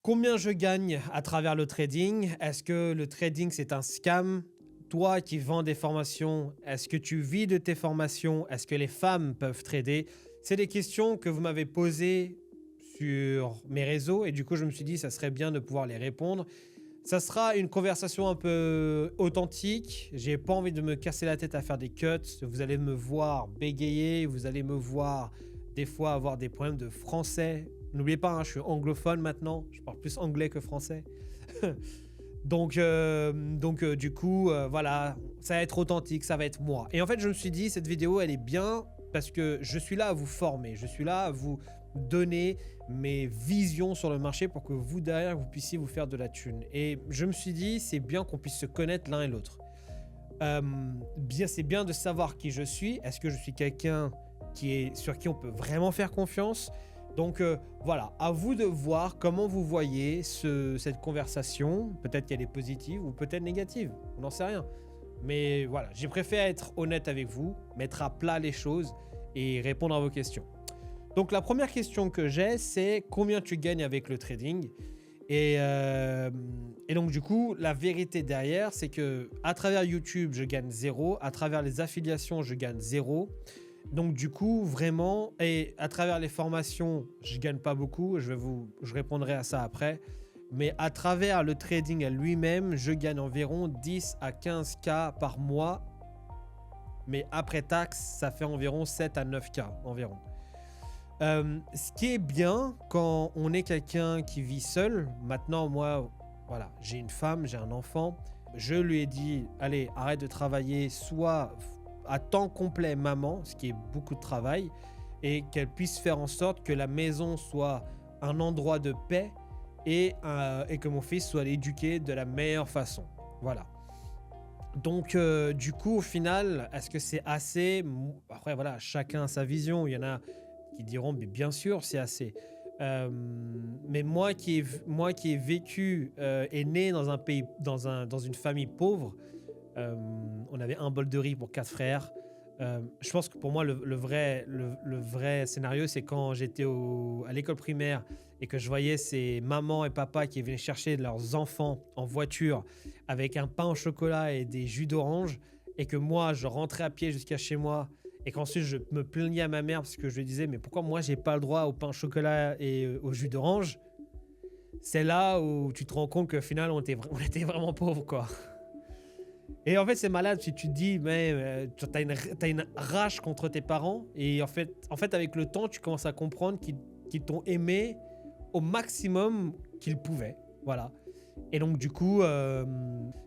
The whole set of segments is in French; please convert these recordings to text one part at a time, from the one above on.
Combien je gagne à travers le trading? Est-ce que le trading, c'est un scam? Toi qui vends des formations, est-ce que tu vis de tes formations? Est-ce que les femmes peuvent trader? C'est des questions que vous m'avez posées sur mes réseaux et du coup, je me suis dit, ça serait bien de pouvoir les répondre. Ça sera une conversation un peu authentique. J'ai pas envie de me casser la tête à faire des cuts. Vous allez me voir bégayer, vous allez me voir des fois avoir des problèmes de français. N'oubliez pas, hein, je suis anglophone maintenant. Je parle plus anglais que français. Donc, du coup, voilà, ça va être authentique, ça va être moi. Et en fait, je me suis dit, cette vidéo, elle est bien parce que je suis là à vous former. Je suis là à vous donner mes visions sur le marché pour que vous, derrière, vous puissiez vous faire de la thune. Et je me suis dit, c'est bien qu'on puisse se connaître l'un et l'autre. C'est bien de savoir qui je suis. Est-ce que je suis quelqu'un sur qui on peut vraiment faire confiance? Donc voilà, à vous de voir comment vous voyez cette conversation. Peut-être qu'elle est positive ou peut-être négative, on n'en sait rien. Mais voilà, j'ai préféré être honnête avec vous, mettre à plat les choses et répondre à vos questions. Donc la première question que j'ai, c'est combien tu gagnes avec le trading? Et donc du coup, la vérité derrière, c'est que à travers YouTube, je gagne 0. À travers les affiliations, je gagne 0. Donc du coup, vraiment, et à travers les formations, je gagne pas beaucoup. Je répondrai à ça après. Mais à travers le trading à lui-même, je gagne environ 10 à 15K par mois. Mais après taxe, ça fait environ 7 à 9K environ. Ce qui est bien quand on est quelqu'un qui vit seul. Maintenant, moi, voilà, j'ai une femme, j'ai un enfant. Je lui ai dit, allez, arrête de travailler, soit à temps complet maman, ce qui est beaucoup de travail, et qu'elle puisse faire en sorte que la maison soit un endroit de paix et que mon fils soit éduqué de la meilleure façon. Voilà. Donc, du coup, au final, est-ce que c'est assez? Après, voilà, chacun a sa vision. Il y en a qui diront, mais bien sûr, c'est assez. Mais moi qui ai vécu et né dans un pays, dans une famille pauvre, on avait un bol de riz pour 4 frères. Je pense que pour moi, le vrai scénario, c'est quand j'étais à l'école primaire et que je voyais ces mamans et papas qui venaient chercher leurs enfants en voiture avec un pain au chocolat et des jus d'orange et que moi, je rentrais à pied jusqu'à chez moi et qu'ensuite, je me plaignais à ma mère parce que je lui disais « Mais pourquoi moi, j'ai pas le droit au pain au chocolat et au jus d'orange ?» C'est là où tu te rends compte qu'au final, on était vraiment pauvres, quoi. Et en fait, c'est malade si tu te dis, mais t'as une rage contre tes parents. Et en fait, avec le temps, tu commences à comprendre qu'ils t'ont aimé au maximum qu'ils pouvaient. Voilà. Et donc, du coup,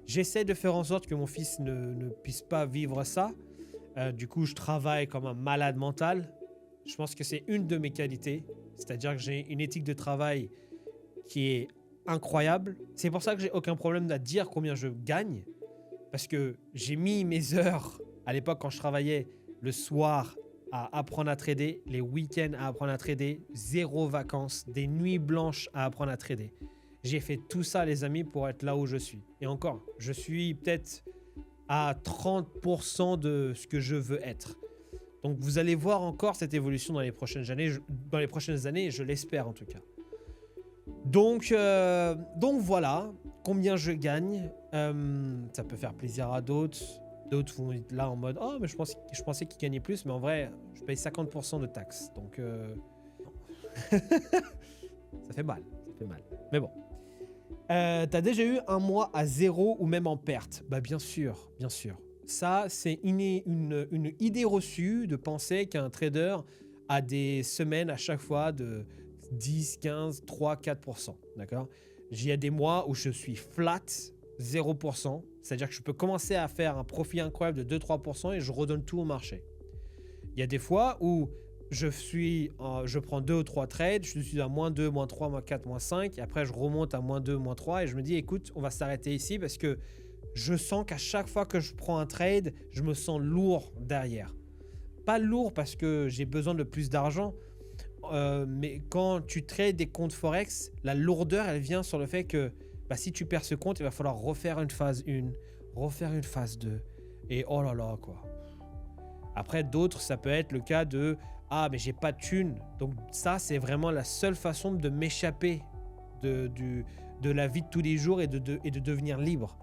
j'essaie de faire en sorte que mon fils ne puisse pas vivre ça. Du coup, je travaille comme un malade mental. Je pense que c'est une de mes qualités. C'est-à-dire que j'ai une éthique de travail qui est incroyable. C'est pour ça que j'ai aucun problème à dire combien je gagne. Parce que j'ai mis mes heures à l'époque quand je travaillais le soir à apprendre à trader, les week-ends à apprendre à trader, 0 vacances, des nuits blanches à apprendre à trader. J'ai fait tout ça, les amis, pour être là où je suis. Et encore, je suis peut-être à 30% de ce que je veux être. Donc vous allez voir encore cette évolution dans les prochaines années, je l'espère en tout cas. Donc voilà, combien je gagne. Ça peut faire plaisir à d'autres. D'autres vont être là en mode « Oh, mais je pensais qu'ils gagnaient plus, mais en vrai, je paye 50% de taxes. » Donc, ça fait mal, Mais bon. T'as déjà eu un mois à 0 ou même en perte? Bah bien sûr, bien sûr. Ça, c'est une idée reçue de penser qu'un trader a des semaines à chaque fois de 10, 15, 3, 4%. D'accord? Il y a des mois où je suis flat, 0%. C'est-à-dire que je peux commencer à faire un profit incroyable de 2-3% et je redonne tout au marché. Il y a des fois où je prends 2 ou 3 trades, je suis à -2, -3, -4, -5, et après je remonte à -2, -3 et je me dis écoute, on va s'arrêter ici parce que je sens qu'à chaque fois que je prends un trade, je me sens lourd derrière. Pas lourd parce que j'ai besoin de plus d'argent, mais quand tu trades des comptes Forex, la lourdeur elle vient sur le fait que si tu perds ce compte, il va falloir refaire une phase 1, refaire une phase 2 et oh là là quoi. Après d'autres, ça peut être le cas de « Ah mais j'ai pas de thune ». Donc ça c'est vraiment la seule façon de m'échapper de la vie de tous les jours et de devenir libre.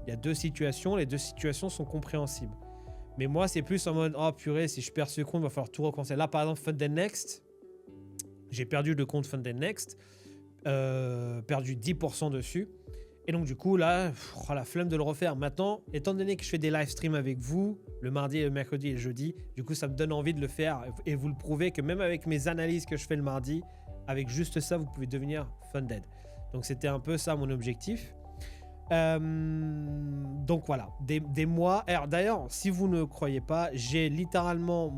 Il y a deux situations, les deux situations sont compréhensibles. Mais moi, c'est plus en mode, oh purée, si je perds ce compte, il va falloir tout recommencer. Là, par exemple, Fund and Next, j'ai perdu le compte Fund and Next, perdu 10% dessus. Et donc, du coup, là, la flemme de le refaire. Maintenant, étant donné que je fais des live streams avec vous, le mardi, le mercredi et le jeudi, du coup, ça me donne envie de le faire. Et vous le prouvez que même avec mes analyses que je fais le mardi, avec juste ça, vous pouvez devenir funded. Donc, c'était un peu ça mon objectif. Donc voilà, des mois. D'ailleurs, si vous ne croyez pas, j'ai littéralement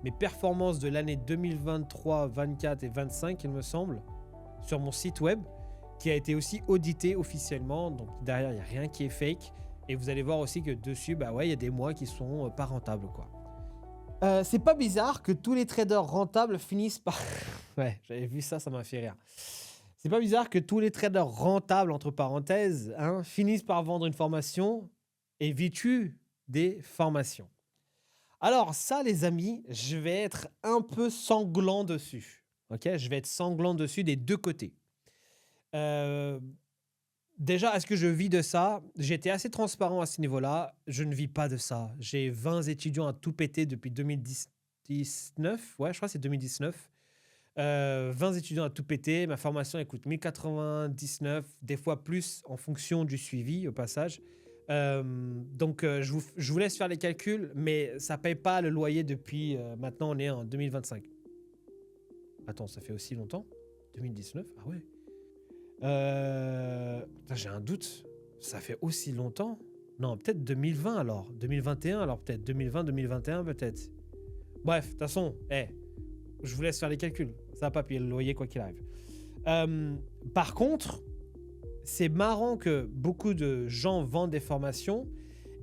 mes performances de l'année 2023, 24 et 25, il me semble, sur mon site web, qui a été aussi audité officiellement. Donc derrière, il n'y a rien qui est fake. Et vous allez voir aussi que dessus, bah ouais, il y a des mois qui sont pas rentables, quoi. C'est pas bizarre que tous les traders rentables finissent par... Ouais, j'avais vu ça, ça m'a fait rire. C'est pas bizarre que tous les traders rentables, entre parenthèses, hein, finissent par vendre une formation et vêtus des formations. Alors ça, les amis, je vais être un peu sanglant dessus. Ok, je vais être sanglant dessus des deux côtés. Déjà, est-ce que je vis de ça? J'étais assez transparent à ce niveau-là. Je ne vis pas de ça. J'ai 20 étudiants à tout péter depuis 2019. Ouais, je crois que c'est 2019. 20 étudiants à tout péter. Ma formation, elle coûte 1099, des fois plus en fonction du suivi, au passage. Donc, je vous laisse faire les calculs, mais ça ne paye pas le loyer depuis... maintenant, on est en 2025. Attends, ça fait aussi longtemps? 2019? Ah ouais. J'ai un doute. Ça fait aussi longtemps? Non, peut-être 2020 alors. 2021 alors peut-être. 2020, 2021 peut-être. Bref, de toute façon, je vous laisse faire les calculs. Ça va pas payer le loyer quoi qu'il arrive. Par contre, c'est marrant que beaucoup de gens vendent des formations.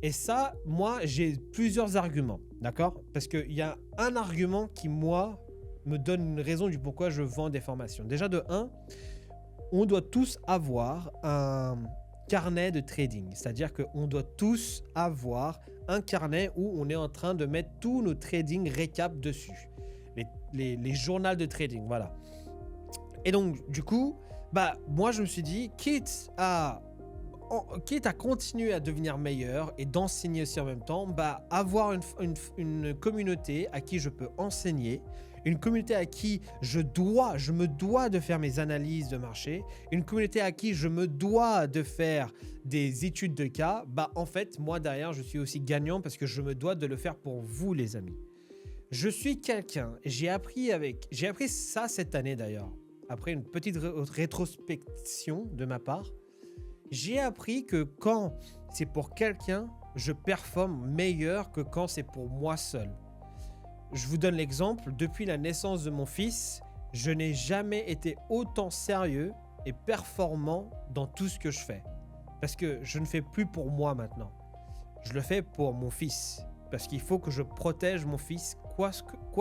Et ça, moi, j'ai plusieurs arguments. D'accord? Parce qu'il y a un argument qui, moi, me donne une raison du pourquoi je vends des formations. Déjà, de 1, on doit tous avoir un carnet de trading. C'est-à-dire qu'on doit tous avoir un carnet où on est en train de mettre tous nos trading récap dessus. Les journaux de trading, voilà. Et donc, du coup, bah, moi, je me suis dit, quitte à continuer à devenir meilleur et d'enseigner aussi en même temps, bah, avoir une communauté à qui je peux enseigner, une communauté à qui je me dois de faire mes analyses de marché, une communauté à qui je me dois de faire des études de cas, bah, en fait, moi, derrière, je suis aussi gagnant parce que je me dois de le faire pour vous, les amis. Je suis quelqu'un, j'ai appris ça cette année d'ailleurs, après une petite rétrospection de ma part, j'ai appris que quand c'est pour quelqu'un, je performe meilleur que quand c'est pour moi seul. Je vous donne l'exemple, depuis la naissance de mon fils, je n'ai jamais été autant sérieux et performant dans tout ce que je fais. Parce que je ne fais plus pour moi maintenant. Je le fais pour mon fils. Parce qu'il faut que je protège mon fils, quoi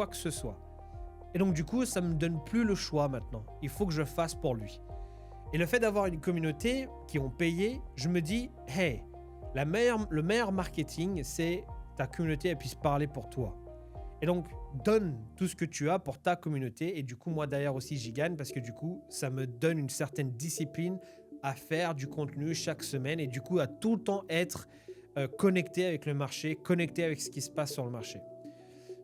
que ce soit. Et donc du coup, ça ne me donne plus le choix maintenant. Il faut que je fasse pour lui. Et le fait d'avoir une communauté qui ont payé, je me dis, hey, le meilleur marketing, c'est ta communauté, elle puisse parler pour toi. Et donc, donne tout ce que tu as pour ta communauté. Et du coup, moi d'ailleurs aussi, j'y gagne parce que du coup, ça me donne une certaine discipline à faire du contenu chaque semaine et du coup, à tout le temps être connecté avec le marché, connecté avec ce qui se passe sur le marché.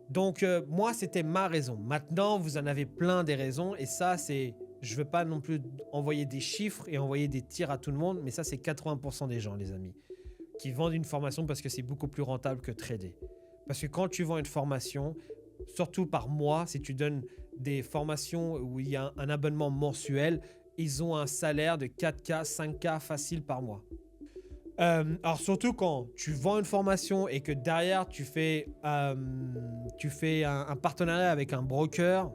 Donc, moi, c'était ma raison. Maintenant, vous en avez plein des raisons. Et ça, c'est... Je ne veux pas non plus envoyer des chiffres et envoyer des tirs à tout le monde. Mais ça, c'est 80% des gens, les amis, qui vendent une formation parce que c'est beaucoup plus rentable que trader. Parce que quand tu vends une formation, surtout par mois, si tu donnes des formations où il y a un abonnement mensuel, ils ont un salaire de 4K, 5K facile par mois. Alors surtout quand tu vends une formation et que derrière tu fais un partenariat avec un broker,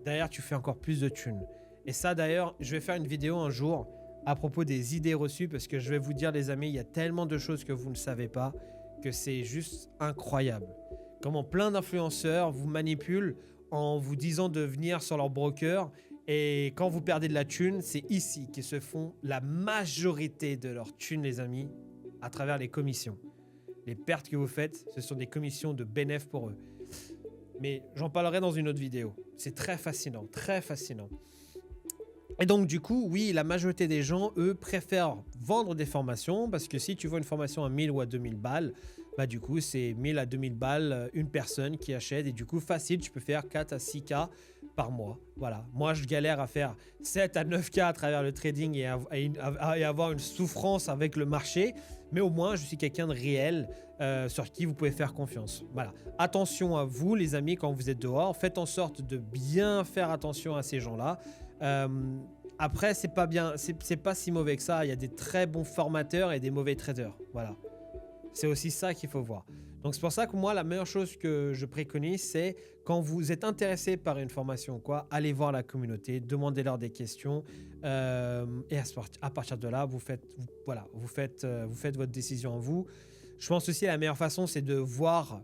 derrière tu fais encore plus de thunes. Et ça d'ailleurs, je vais faire une vidéo un jour à propos des idées reçues parce que je vais vous dire les amis, il y a tellement de choses que vous ne savez pas que c'est juste incroyable. Comment plein d'influenceurs vous manipulent en vous disant de venir sur leur broker. Et quand vous perdez de la thune, c'est ici qu'ils se font la majorité de leur thune, les amis, à travers les commissions. Les pertes que vous faites, ce sont des commissions de bénéfices pour eux. Mais j'en parlerai dans une autre vidéo. C'est très fascinant, très fascinant. Et donc, du coup, oui, la majorité des gens, eux, préfèrent vendre des formations parce que si tu vends une formation à 1000 ou à 2000 balles, bah du coup, c'est 1000 à 2000 balles une personne qui achète et du coup, facile, tu peux faire 4 à 6K par mois. Voilà. Moi, je galère à faire 7 à 9K à travers le trading et avoir une souffrance avec le marché, mais au moins, je suis quelqu'un de réel sur qui vous pouvez faire confiance. Voilà. Attention à vous, les amis, quand vous êtes dehors. Faites en sorte de bien faire attention à ces gens-là. Après, c'est pas bien, c'est pas si mauvais que ça. Il y a des très bons formateurs et des mauvais traders. Voilà. C'est aussi ça qu'il faut voir. Donc c'est pour ça que moi, la meilleure chose que je préconise, c'est quand vous êtes intéressé par une formation ou quoi, allez voir la communauté, demandez-leur des questions et à partir de là, vous faites votre décision en vous. Je pense aussi la meilleure façon, c'est de voir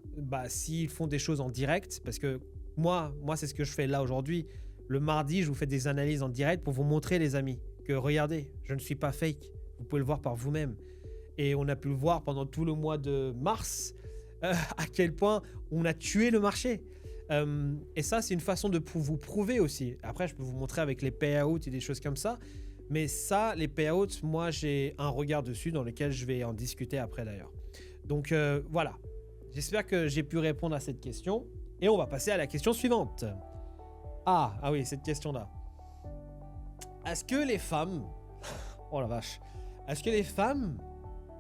s'ils font des choses en direct, parce que moi c'est ce que je fais là aujourd'hui. Le mardi, je vous fais des analyses en direct pour vous montrer, les amis, que regardez, je ne suis pas fake. Vous pouvez le voir par vous-même. Et on a pu le voir pendant tout le mois de mars, à quel point on a tué le marché. Et ça, c'est une façon de vous prouver aussi. Après, je peux vous montrer avec les payouts et des choses comme ça. Mais ça, les payouts, moi, j'ai un regard dessus dans lequel je vais en discuter après d'ailleurs. Donc voilà. J'espère que j'ai pu répondre à cette question. Et on va passer à la question suivante. Ah oui, cette question-là. Est-ce que les femmes... Oh la vache. Est-ce que les femmes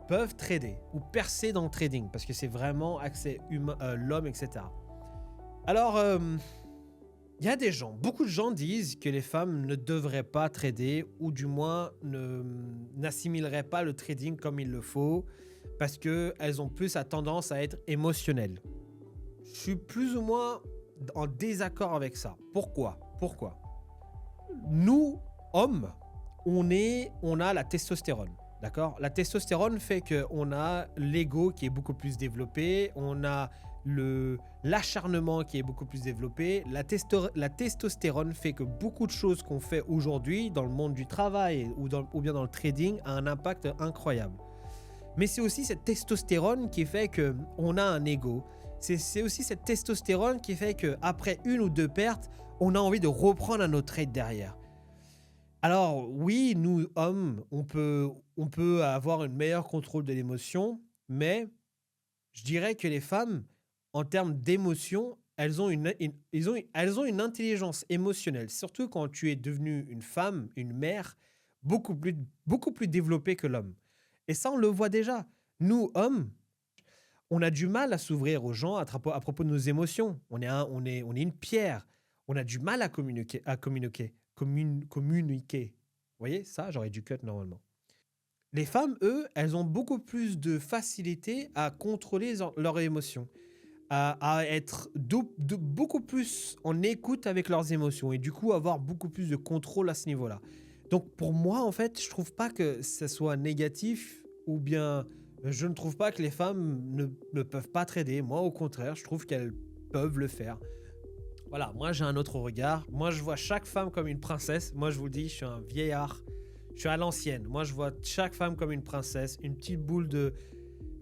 peuvent trader ou percer dans le trading? Parce que c'est vraiment accès humain, l'homme, etc. Alors, il y a des gens, beaucoup de gens disent que les femmes ne devraient pas trader ou du moins n'assimileraient pas le trading comme il le faut parce qu'elles ont plus tendance à être émotionnelles. Je suis plus ou moins en désaccord avec ça. Pourquoi? Nous, hommes, on a la testostérone. D'accord? La testostérone fait qu'on a l'ego qui est beaucoup plus développé, on a l'acharnement qui est beaucoup plus développé. La testostérone fait que beaucoup de choses qu'on fait aujourd'hui dans le monde du travail ou bien dans le trading a un impact incroyable. Mais c'est aussi cette testostérone qui fait qu'on a un ego. C'est aussi cette testostérone qui fait qu'après une ou deux pertes, on a envie de reprendre un autre trade derrière. Alors oui, nous hommes, on peut avoir un meilleur contrôle de l'émotion, mais je dirais que les femmes, en termes d'émotion, elles ont une intelligence émotionnelle, surtout quand tu es devenue une femme, une mère, beaucoup plus développée que l'homme. Et ça, on le voit déjà. Nous, hommes, on a du mal à s'ouvrir aux gens à propos de nos émotions. On est une pierre. On a du mal à communiquer. Vous voyez, ça, j'aurais dû cut normalement. Les femmes, eux, elles ont beaucoup plus de facilité à contrôler leurs émotions, à être beaucoup plus en écoute avec leurs émotions et du coup avoir beaucoup plus de contrôle à ce niveau-là. Donc pour moi, en fait, je trouve pas que ça soit négatif ou bien je ne trouve pas que les femmes ne peuvent pas trader. Moi, au contraire, je trouve qu'elles peuvent le faire. Voilà, moi j'ai un autre regard. Moi je vois chaque femme comme une princesse. Moi je vous le dis, je suis un vieillard. Je suis à l'ancienne. Moi je vois chaque femme comme une princesse. Une petite boule de...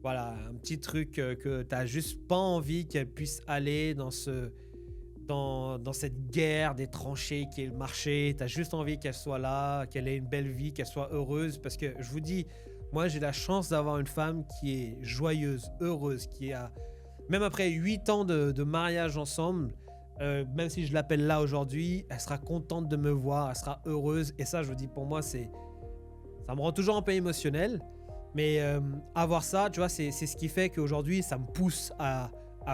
Voilà, un petit truc que t'as juste pas envie qu'elle puisse aller dans cette guerre des tranchées qui est le marché. T'as juste envie qu'elle soit là, qu'elle ait une belle vie, qu'elle soit heureuse. Parce que je vous dis, moi j'ai la chance d'avoir une femme qui est joyeuse, heureuse, qui a... Même après 8 ans de mariage ensemble... même si je l'appelle là aujourd'hui, elle sera contente de me voir, elle sera heureuse. Et ça, je vous dis, pour moi, ça me rend toujours un peu émotionnel. Mais avoir ça, tu vois, c'est ce qui fait qu'aujourd'hui, ça me pousse à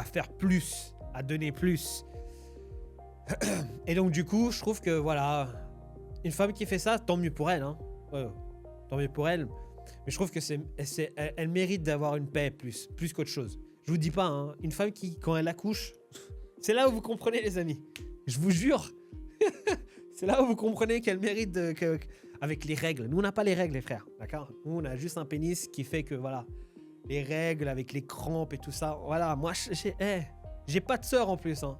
faire plus, à donner plus. Et donc, du coup, je trouve que, voilà, une femme qui fait ça, tant mieux pour elle. Hein. Tant mieux pour elle. Mais je trouve que elle mérite d'avoir une paix plus qu'autre chose. Je vous dis pas, hein, une femme qui, quand elle accouche... C'est là où vous comprenez, les amis. Je vous jure. C'est là où vous comprenez qu'elle mérite avec les règles. Nous, on n'a pas les règles, les frères. D'accord? Nous, on a juste un pénis qui fait que, voilà, les règles avec les crampes et tout ça. Voilà, moi, j'ai pas de sœur en plus. Hein.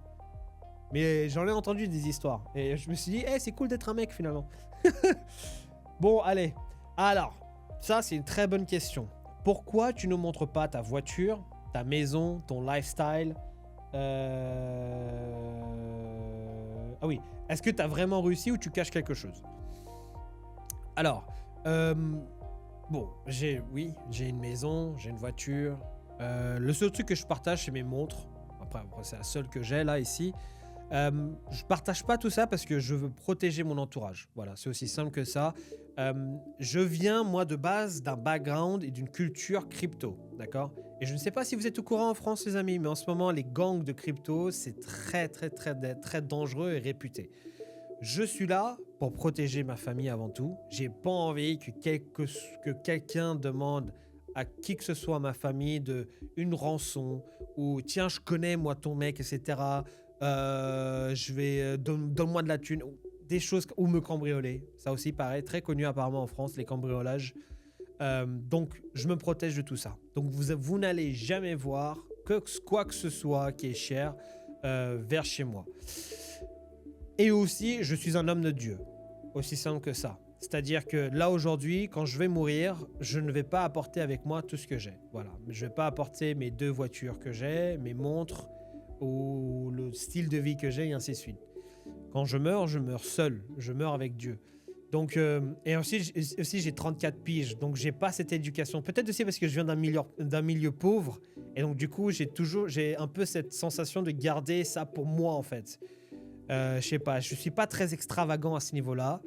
Mais j'en ai entendu des histoires. Et je me suis dit, c'est cool d'être un mec, finalement. Bon, allez. Alors, ça, c'est une très bonne question. Pourquoi tu ne montres pas ta voiture, ta maison, ton lifestyle? Ah oui, est-ce que tu as vraiment réussi ou tu caches quelque chose? Alors, bon, oui, j'ai une maison, j'ai une voiture. Le seul truc que je partage, c'est mes montres. Après c'est la seule que j'ai là, ici. Je partage pas tout ça parce que je veux protéger mon entourage. Voilà, c'est aussi simple que ça. Je viens, moi, de base, d'un background et d'une culture crypto, d'accord? Et je ne sais pas si vous êtes au courant en France, les amis, mais en ce moment, les gangs de crypto, c'est très, très, très, très dangereux et réputé. Je suis là pour protéger ma famille avant tout. J'ai pas envie que quelqu'un demande à qui que ce soit à ma famille une rançon ou tiens, je connais moi ton mec, etc. Donne-moi de la thune. Des choses ou me cambrioler. Ça aussi, pareil, très connu apparemment en France, les cambriolages. Donc, je me protège de tout ça. Donc, vous n'allez jamais voir quoi que ce soit qui est cher vers chez moi. Et aussi, je suis un homme de Dieu. Aussi simple que ça. C'est-à-dire que là, aujourd'hui, quand je vais mourir, je ne vais pas apporter avec moi tout ce que j'ai. Voilà. Je ne vais pas apporter mes 2 voitures que j'ai, mes montres ou le style de vie que j'ai et ainsi de suite. Quand je meurs seul. Je meurs avec Dieu. Donc, et aussi j'ai 34 piges, donc j'ai pas cette éducation. Peut-être aussi parce que je viens d'un milieu pauvre, et donc du coup j'ai un peu cette sensation de garder ça pour moi en fait. Je sais pas, je suis pas très extravagant à ce niveau-là.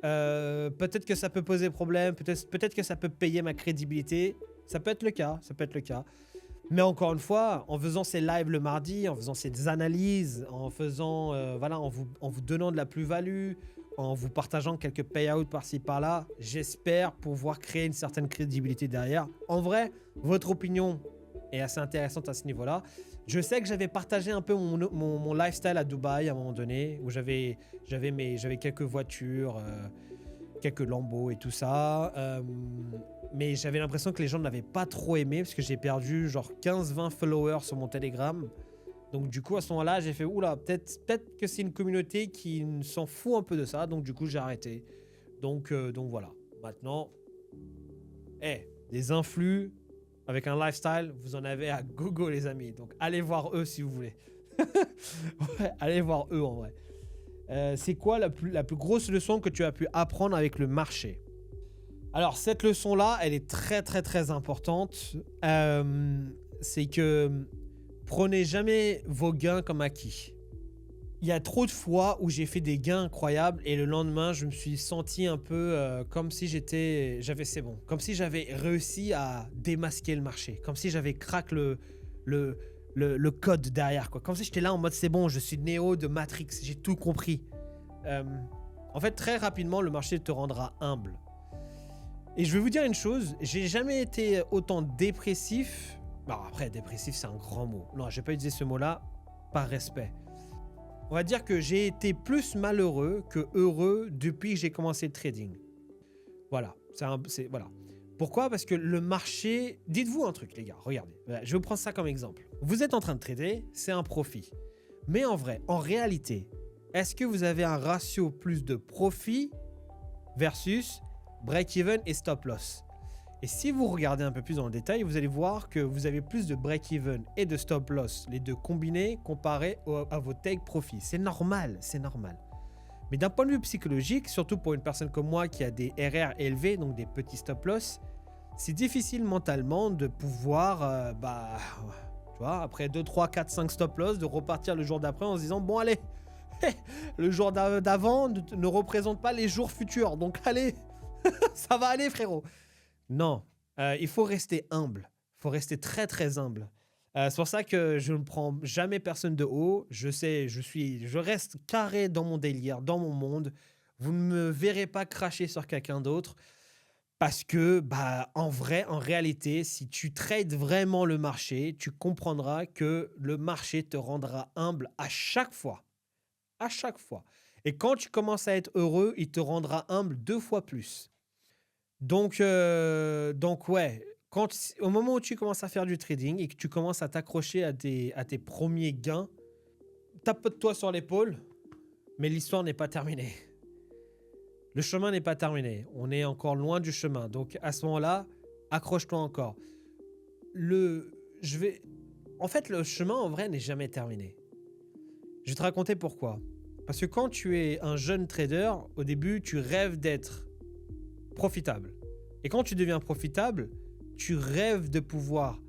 Peut-être que ça peut poser problème, peut-être que ça peut payer ma crédibilité. Ça peut être le cas, ça peut être le cas. Mais encore une fois, en faisant ces lives le mardi, en faisant ces analyses, en faisant, voilà, en vous donnant de la plus-value, en vous partageant quelques payouts par-ci par-là, j'espère pouvoir créer une certaine crédibilité derrière. En vrai, votre opinion est assez intéressante à ce niveau-là. Je sais que j'avais partagé un peu mon lifestyle à Dubaï à un moment donné, où j'avais quelques voitures, quelques Lambeaux et tout ça. Mais j'avais l'impression que les gens ne l'avaient pas trop aimé, parce que j'ai perdu genre 15-20 followers sur mon Telegram. Donc du coup, à ce moment-là, j'ai fait, oula, peut-être que c'est une communauté qui s'en fout un peu de ça. Donc du coup, j'ai arrêté. Donc voilà. Maintenant, des influx avec un lifestyle, vous en avez à gogo, les amis. Donc allez voir eux si vous voulez. Ouais, allez voir eux en vrai. C'est quoi la plus grosse leçon que tu as pu apprendre avec le marché? Alors cette leçon-là, elle est très très très importante. C'est que prenez jamais vos gains comme acquis. Il y a trop de fois où j'ai fait des gains incroyables et le lendemain, je me suis senti un peu comme si c'est bon. Comme si j'avais réussi à démasquer le marché. Comme si j'avais craqué le code derrière, quoi. Comme si j'étais là en mode c'est bon, je suis Neo de Matrix, j'ai tout compris. En fait, très rapidement, le marché te rendra humble. Et je vais vous dire une chose, j'ai jamais été autant dépressif. Bon, après, dépressif, c'est un grand mot. Non, je vais pas utiliser ce mot-là par respect. On va dire que j'ai été plus malheureux que heureux depuis que j'ai commencé le trading. Voilà. Voilà. Pourquoi? Parce que le marché... Dites-vous un truc, les gars. Regardez. Voilà, je vais vous prendre ça comme exemple. Vous êtes en train de trader, c'est un profit. Mais en vrai, en réalité, est-ce que vous avez un ratio plus de profit versus break-even et stop-loss? Et si vous regardez un peu plus dans le détail, vous allez voir que vous avez plus de break-even et de stop-loss, les deux combinés, comparé à vos take-profit. C'est normal, c'est normal. Mais d'un point de vue psychologique, surtout pour une personne comme moi qui a des RR élevés, donc des petits stop-loss, c'est difficile mentalement de pouvoir, tu vois, après 2, 3, 4, 5 stop-loss, de repartir le jour d'après en se disant, bon allez, le jour d'avant ne représente pas les jours futurs, donc allez, ça va aller frérot. Non, il faut rester humble. Il faut rester très très humble. C'est pour ça que je ne prends jamais personne de haut. Je reste carré dans mon délire, dans mon monde. Vous ne me verrez pas cracher sur quelqu'un d'autre. Parce que, en réalité, si tu trades vraiment le marché, tu comprendras que le marché te rendra humble à chaque fois. À chaque fois. Et quand tu commences à être heureux, il te rendra humble 2 fois plus. Donc ouais, au moment où tu commences à faire du trading et que tu commences à t'accrocher à tes premiers gains, tapote-toi sur l'épaule, mais l'histoire n'est pas terminée. Le chemin n'est pas terminé. On est encore loin du chemin. Donc à ce moment-là, accroche-toi encore. En fait, le chemin en vrai n'est jamais terminé. Je vais te raconter pourquoi. Parce que quand tu es un jeune trader, au début, tu rêves d'être profitable. Et quand tu deviens profitable, tu rêves de pouvoir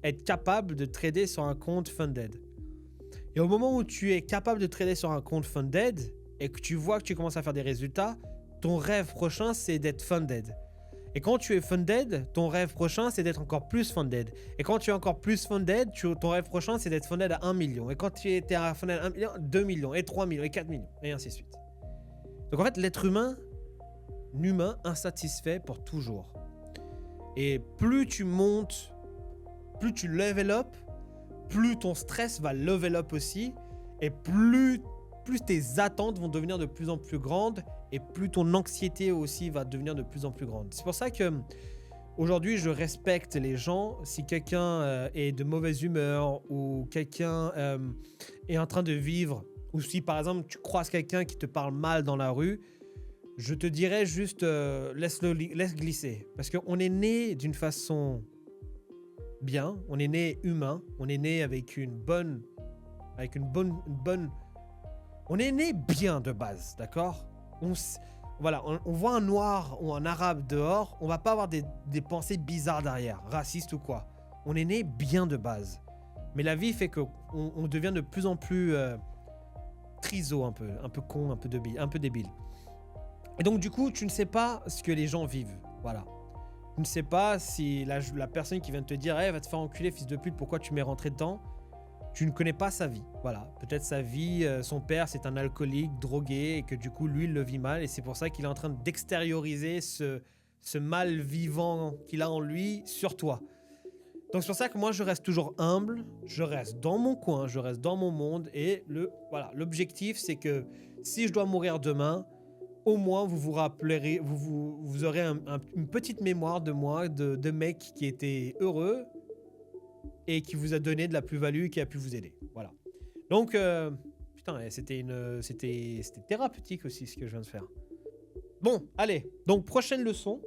être capable de trader sur un compte funded. Et au moment où tu es capable de trader sur un compte funded et que tu vois que tu commences à faire des résultats, ton rêve prochain, c'est d'être funded. Et quand tu es funded, ton rêve prochain, c'est d'être encore plus funded. Et quand tu es encore plus funded, ton rêve prochain, c'est d'être funded à 1 million. Et quand tu es funded à 1 million, 2 millions, et 3 millions, et 4 millions, et ainsi de suite. Donc en fait, l'être humain, l'humain insatisfait pour toujours. Et plus tu montes, plus tu level up, plus ton stress va level up aussi, et plus tes attentes vont devenir de plus en plus grandes, et plus ton anxiété aussi va devenir de plus en plus grande. C'est pour ça que aujourd'hui, je respecte les gens. Si quelqu'un est de mauvaise humeur, ou quelqu'un est en train de vivre, ou si par exemple tu croises quelqu'un qui te parle mal dans la rue, je te dirais juste laisse glisser. Parce qu'on est né d'une façon bien, on est né humain, on est né avec une bonne... On est né bien de base, d'accord? Voilà, on voit un noir ou un arabe dehors, on va pas avoir des pensées bizarres derrière, racistes ou quoi. On est né bien de base. Mais la vie fait qu'on devient de plus en plus triso, un peu con, un peu débile. Et donc du coup, tu ne sais pas ce que les gens vivent, voilà. Tu ne sais pas si la personne qui vient de te dire hey, « va te faire enculer, fils de pute, pourquoi tu m'es rentré dedans ?» Tu ne connais pas sa vie, voilà. Peut-être sa vie, son père c'est un alcoolique, drogué, et que du coup lui il le vit mal, et c'est pour ça qu'il est en train d'extérioriser ce mal vivant qu'il a en lui sur toi. Donc c'est pour ça que moi je reste toujours humble, je reste dans mon coin, je reste dans mon monde, et l'objectif c'est que si je dois mourir demain, au moins vous vous rappellerez, vous aurez une petite mémoire de moi, de mec qui était heureux, et qui vous a donné de la plus-value, qui a pu vous aider. Voilà. Donc, putain, c'était thérapeutique aussi ce que je viens de faire. Bon, allez. Donc, prochaine leçon,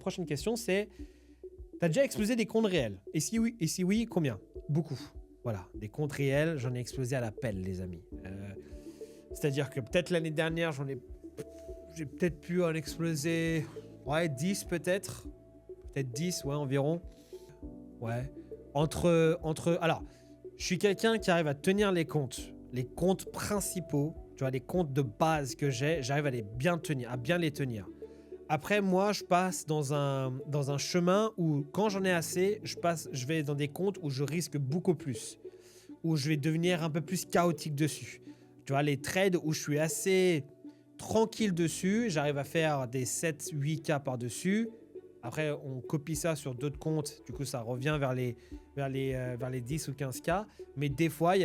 prochaine question, c'est t'as déjà explosé des comptes réels? Et si oui, combien? Beaucoup. Voilà, des comptes réels, j'en ai explosé à la pelle, les amis. C'est-à-dire que peut-être l'année dernière, j'ai peut-être pu en exploser 10 peut-être. Peut-être 10, ouais, environ. Ouais. Alors, je suis quelqu'un qui arrive à tenir les comptes principaux, tu vois, les comptes de base que j'arrive à bien les tenir. Après, moi, je passe dans un chemin où, quand j'en ai assez, je vais dans des comptes où je risque beaucoup plus, où je vais devenir un peu plus chaotique dessus. Tu vois, les trades où je suis assez tranquille dessus, j'arrive à faire des 7-8K par-dessus. Après, on copie ça sur d'autres comptes. Du coup, ça revient vers les 10 ou 15K. Mais des fois, il y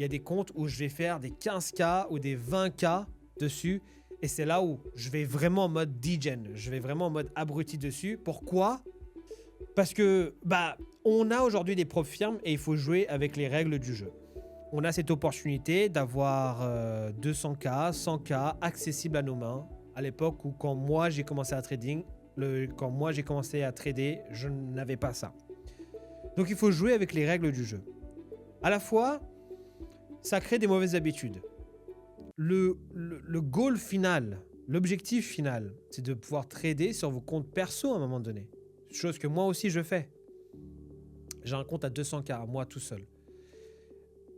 a des comptes où je vais faire des 15K ou des 20K dessus. Et c'est là où je vais vraiment en mode degen. Je vais vraiment en mode abruti dessus. Pourquoi? Parce que on a aujourd'hui des prop firmes et il faut jouer avec les règles du jeu. On a cette opportunité d'avoir 200K, 100K accessibles à nos mains. À l'époque où, quand moi j'ai commencé à trader, je n'avais pas ça. Donc il faut jouer avec les règles du jeu. À la fois, ça crée des mauvaises habitudes. Le goal final, l'objectif final, c'est de pouvoir trader sur vos comptes perso à un moment donné. Chose que moi aussi je fais. J'ai un compte à 200K, moi tout seul.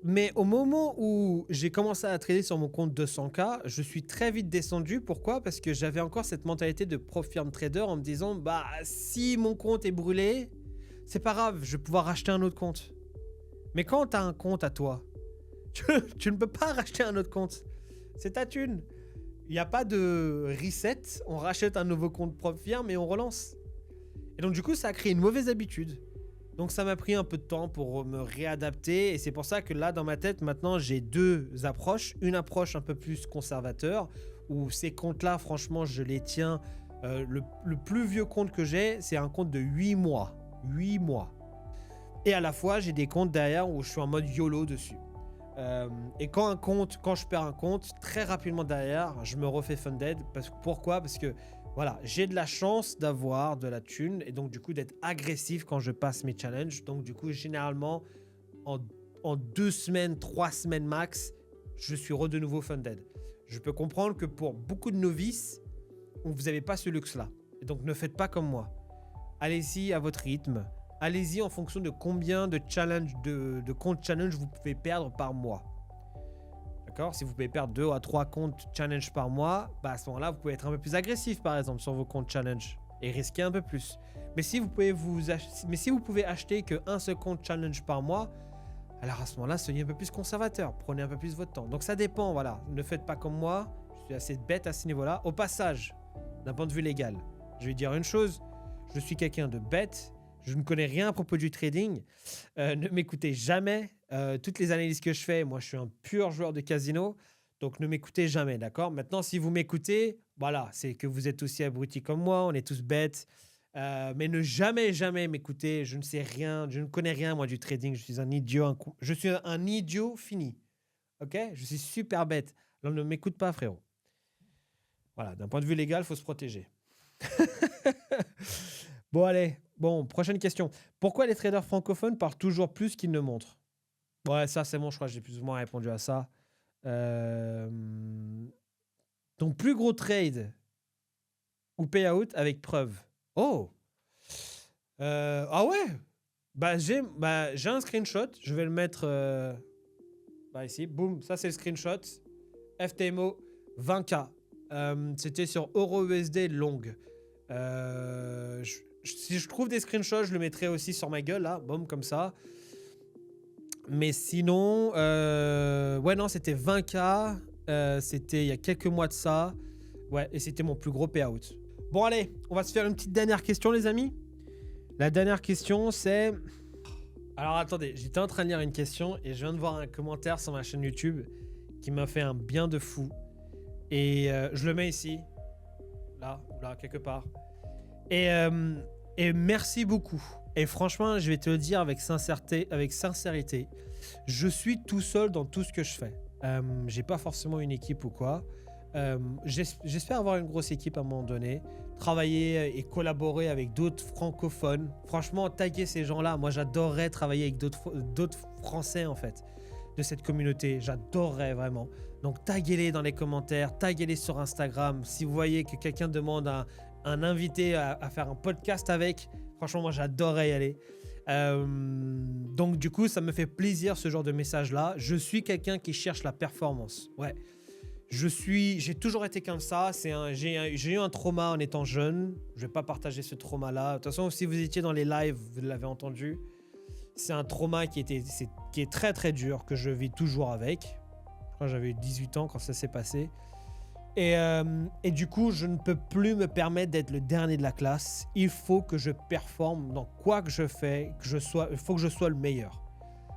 Mais au moment où j'ai commencé à trader sur mon compte 200K, je suis très vite descendu. Pourquoi? Parce que j'avais encore cette mentalité de prof firm trader en me disant si mon compte est brûlé, c'est pas grave, je vais pouvoir racheter un autre compte. Mais quand tu as un compte à toi, tu ne peux pas racheter un autre compte. C'est ta thune. Il n'y a pas de reset, on rachète un nouveau compte prof firm et on relance. Et donc du coup, ça a créé une mauvaise habitude. Donc ça m'a pris un peu de temps pour me réadapter, et c'est pour ça que là dans ma tête maintenant j'ai deux approches. Une approche un peu plus conservateur, où ces comptes-là franchement je les tiens. Le plus vieux compte que j'ai, c'est un compte de 8 mois. 8 mois. Et à la fois j'ai des comptes derrière où je suis en mode YOLO dessus. Et quand je perds un compte, très rapidement derrière je me refais funded. Pourquoi? Parce que voilà, j'ai de la chance d'avoir de la thune et donc du coup d'être agressif quand je passe mes challenges. Donc du coup, généralement, en 2 semaines, 3 semaines max, je suis de nouveau funded. Je peux comprendre que pour beaucoup de novices, vous n'avez pas ce luxe-là. Et donc, ne faites pas comme moi. Allez-y à votre rythme. Allez-y en fonction de combien de comptes challenge vous pouvez perdre par mois. D'accord? Si vous pouvez perdre 2 à 3 comptes challenge par mois, bah à ce moment-là, vous pouvez être un peu plus agressif, par exemple, sur vos comptes challenge et risquer un peu plus. Mais si vous pouvez acheter qu'un seul compte challenge par mois, alors à ce moment-là, soyez un peu plus conservateur. Prenez un peu plus votre temps. Donc ça dépend, voilà. Ne faites pas comme moi. Je suis assez bête à ce niveau-là. Au passage, d'un point de vue légal, je vais dire une chose. Je suis quelqu'un de bête. Je ne connais rien à propos du trading. Ne m'écoutez jamais. Toutes les analyses que je fais, moi, je suis un pur joueur de casino. Donc, ne m'écoutez jamais, d'accord? Maintenant, si vous m'écoutez, voilà, c'est que vous êtes aussi abrutis comme moi. On est tous bêtes. Mais ne jamais m'écouter. Je ne sais rien. Je ne connais rien, moi, du trading. Je suis un idiot. Je suis un idiot fini. OK? Je suis super bête. Alors, ne m'écoute pas, frérot. Voilà, d'un point de vue légal, il faut se protéger. Bon, allez. Bon, prochaine question. Pourquoi les traders francophones parlent toujours plus qu'ils ne montrent? Ouais, ça, c'est bon, je crois que j'ai plus ou moins répondu à ça. Ton plus gros trade ou payout avec preuve? Oh! Ah ouais? J'ai un screenshot. Je vais le mettre ici. Boum, ça, c'est le screenshot. FTMO 20K. C'était sur EURUSD long. Si je trouve des screenshots, je le mettrai aussi sur ma gueule, là. Boum, comme ça. Mais sinon, ouais, non, c'était 20K. C'était il y a quelques mois de ça. Ouais, et c'était mon plus gros payout. Bon, allez, on va se faire une petite dernière question, les amis. La dernière question, c'est... Alors, attendez, j'étais en train de lire une question et je viens de voir un commentaire sur ma chaîne YouTube qui m'a fait un bien de fou. Et je le mets ici. Là, quelque part. Et merci beaucoup. Et franchement, je vais te le dire avec sincérité, je suis tout seul dans tout ce que je fais. J'ai pas forcément une équipe ou quoi. J'espère avoir une grosse équipe à un moment donné. Travailler et collaborer avec d'autres francophones. Franchement, taguer ces gens-là. Moi, j'adorerais travailler avec d'autres Français, en fait, de cette communauté. J'adorerais vraiment. Donc, taguez-les dans les commentaires. Taguez-les sur Instagram. Si vous voyez que quelqu'un demande à un invité à faire un podcast avec, franchement, moi, j'adorerais y aller. Donc, du coup, ça me fait plaisir, ce genre de message-là. Je suis quelqu'un qui cherche la performance. Ouais. J'ai toujours été comme ça. J'ai eu un trauma en étant jeune. Je vais pas partager ce trauma-là. De toute façon, si vous étiez dans les lives, vous l'avez entendu. C'est un trauma qui est très très dur, que je vis toujours avec. Je crois que j'avais 18 ans quand ça s'est passé. Et du coup, je ne peux plus me permettre d'être le dernier de la classe. Il faut que je performe dans quoi que je fais. Il faut que je sois le meilleur.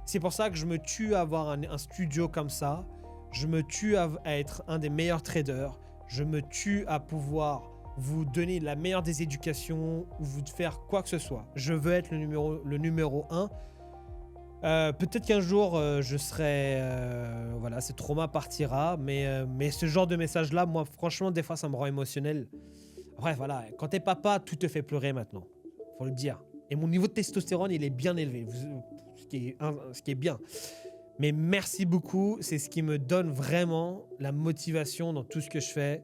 C'est pour ça que je me tue à avoir un studio comme ça. Je me tue à être un des meilleurs traders. Je me tue à pouvoir vous donner la meilleure des éducations ou vous faire quoi que ce soit. Je veux être le numéro 1. Peut-être qu'un jour, je serai... voilà, ce trauma partira. Mais ce genre de message-là, moi, franchement, des fois, ça me rend émotionnel. Bref, voilà. Quand t'es papa, tout te fait pleurer maintenant. Faut le dire. Et mon niveau de testostérone, il est bien élevé. Ce qui est bien. Mais merci beaucoup, c'est ce qui me donne vraiment la motivation dans tout ce que je fais.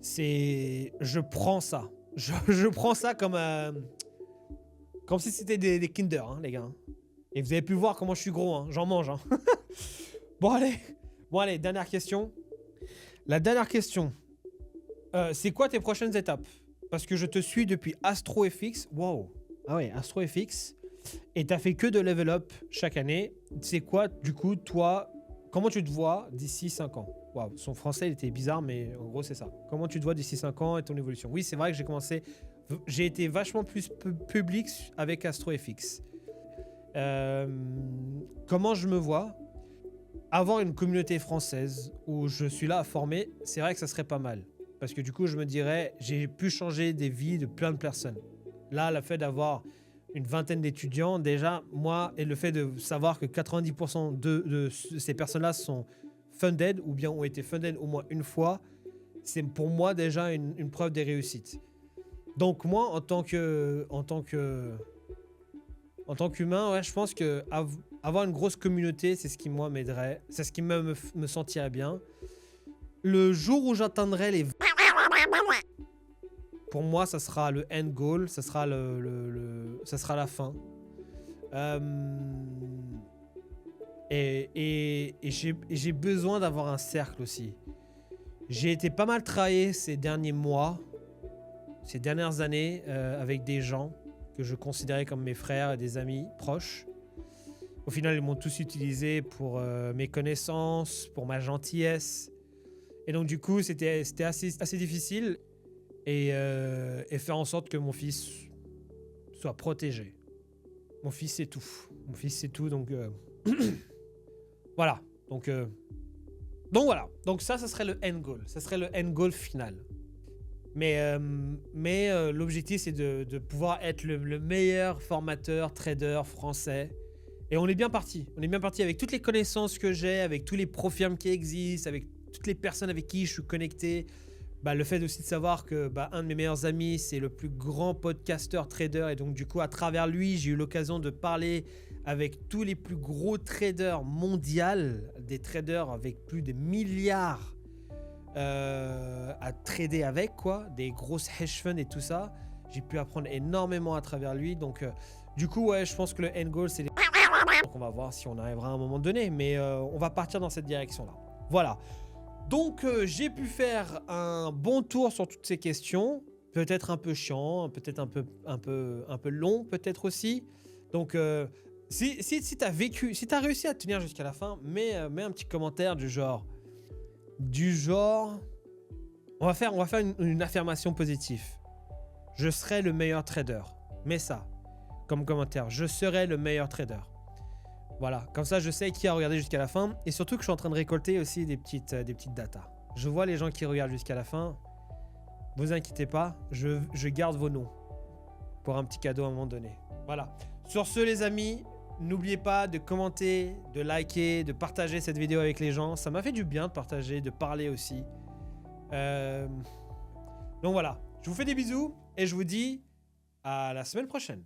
Je prends ça. Je prends ça comme si c'était des Kinder, hein, les gars. Et vous avez pu voir comment je suis gros, hein. J'en mange. Hein. Bon, allez, dernière question. La dernière question. C'est quoi tes prochaines étapes? Parce que je te suis depuis AstroFX. Wow. Ah ouais, AstroFX. Et t'as fait que de level up chaque année. C'est quoi, du coup, toi, comment tu te vois d'ici 5 ans? Waouh, son français, il était bizarre, mais en gros, c'est ça. Comment tu te vois d'ici 5 ans et ton évolution? Oui, c'est vrai que j'ai été vachement plus public avec AstroFX. Comment je me vois? Avoir une communauté française où je suis là à former, c'est vrai que ça serait pas mal. Parce que du coup, je me dirais, j'ai pu changer des vies de plein de personnes. Là, le fait d'avoir une vingtaine d'étudiants, déjà, moi, et le fait de savoir que 90% de ces personnes-là sont funded ou bien ont été funded au moins une fois, c'est pour moi déjà une preuve des réussites. Donc moi, en tant qu'humain, ouais, je pense que avoir une grosse communauté, c'est ce qui moi m'aiderait, c'est ce qui me sentirait bien. Le jour où j'atteindrai les... pour moi, ça sera le end goal, ça sera, ça sera la fin. Et j'ai besoin d'avoir un cercle aussi. J'ai été pas mal travaillé ces derniers mois, ces dernières années, avec des gens que je considérais comme mes frères et des amis proches. Au final, ils m'ont tous utilisé pour mes connaissances, pour ma gentillesse. Et donc du coup, c'était assez difficile. Et faire en sorte que mon fils soit protégé. Mon fils, c'est tout. Mon fils, c'est tout, donc... voilà. Donc voilà. Donc ça serait le end goal. Ça serait le end goal final. Mais l'objectif, c'est de pouvoir être le meilleur formateur, trader français. Et on est bien parti. On est bien parti avec toutes les connaissances que j'ai, avec tous les profirmes qui existent, avec toutes les personnes avec qui je suis connecté. Bah, le fait aussi de savoir que un de mes meilleurs amis, c'est le plus grand podcasteur trader. Et donc, du coup, à travers lui, j'ai eu l'occasion de parler avec tous les plus gros traders mondiaux, des traders avec plus de milliards à trader avec, quoi, des grosses hedge funds et tout ça. J'ai pu apprendre énormément à travers lui. Donc, du coup, ouais, je pense que le end goal, c'est les... Donc, on va voir si on arrivera à un moment donné. Mais on va partir dans cette direction-là. Voilà. Donc, j'ai pu faire un bon tour sur toutes ces questions. Peut-être un peu chiant, peut-être un peu long, peut-être aussi. Donc, si tu as vécu, si tu as réussi à tenir jusqu'à la fin, mets un petit commentaire du genre... on va faire une affirmation positive. Je serai le meilleur trader. Mets ça comme commentaire. Je serai le meilleur trader. Voilà, comme ça je sais qui a regardé jusqu'à la fin. Et surtout que je suis en train de récolter aussi des petites datas. Je vois les gens qui regardent jusqu'à la fin. Vous inquiétez pas, je garde vos noms pour un petit cadeau à un moment donné. Voilà. Sur ce les amis, n'oubliez pas de commenter, de liker, de partager cette vidéo avec les gens. Ça m'a fait du bien de partager, de parler aussi. Donc voilà, je vous fais des bisous et je vous dis à la semaine prochaine.